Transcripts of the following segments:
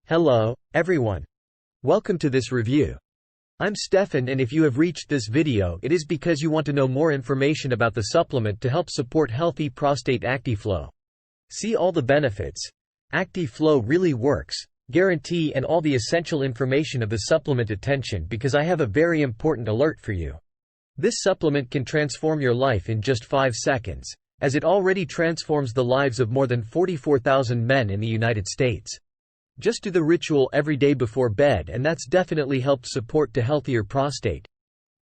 Hello, everyone. Welcome to this review. I'm Stefan, and if you have reached this video, it is because you want to know more information about the supplement to help support healthy prostate. Actiflow. See all the benefits. Actiflow really works, guarantee, and all the essential information of the supplement. Attention, because I have a very important alert for you. This supplement can transform your life in just 5 seconds, as it already transforms the lives of more than 44,000 men in the United States. Just do the ritual every day before bed, and that's definitely helped support to healthier prostate.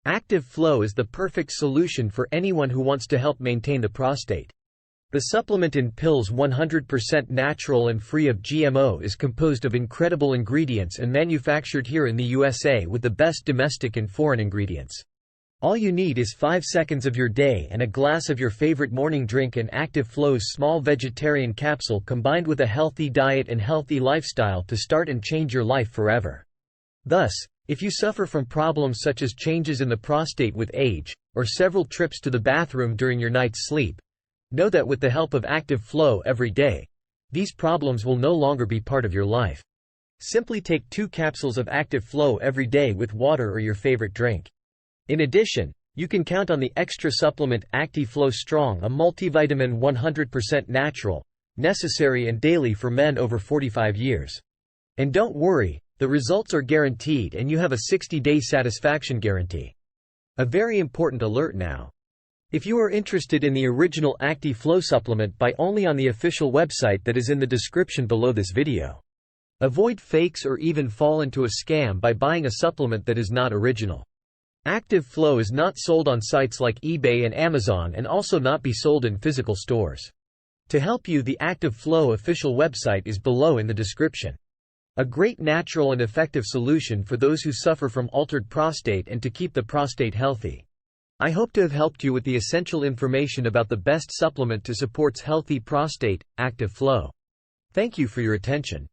Actiflow is the perfect solution for anyone who wants to help maintain the prostate. The supplement in pills, 100% natural and free of GMO, is composed of incredible ingredients and manufactured here in the USA with the best domestic and foreign ingredients. All you need is 5 seconds of your day and a glass of your favorite morning drink, and Actiflow's small vegetarian capsule combined with a healthy diet and healthy lifestyle to start and change your life forever. Thus, if you suffer from problems such as changes in the prostate with age, or several trips to the bathroom during your night's sleep, know that with the help of Actiflow every day, these problems will no longer be part of your life. Simply take 2 capsules of Actiflow every day with water or your favorite drink. In addition, you can count on the extra supplement Actiflow Strong, a multivitamin 100% natural, necessary and daily for men over 45 years. And don't worry, the results are guaranteed and you have a 60-day satisfaction guarantee. A very important alert now. If you are interested in the original Actiflow supplement, buy only on the official website that is in the description below this video. Avoid fakes or even fall into a scam by buying a supplement that is not original. Actiflow is not sold on sites like eBay and Amazon, and also not be sold in physical stores. To help you, the Actiflow official website is below in the description. A great natural and effective solution for those who suffer from altered prostate and to keep the prostate healthy. I hope to have helped you with the essential information about the best supplement to support healthy prostate, Actiflow. Thank you for your attention.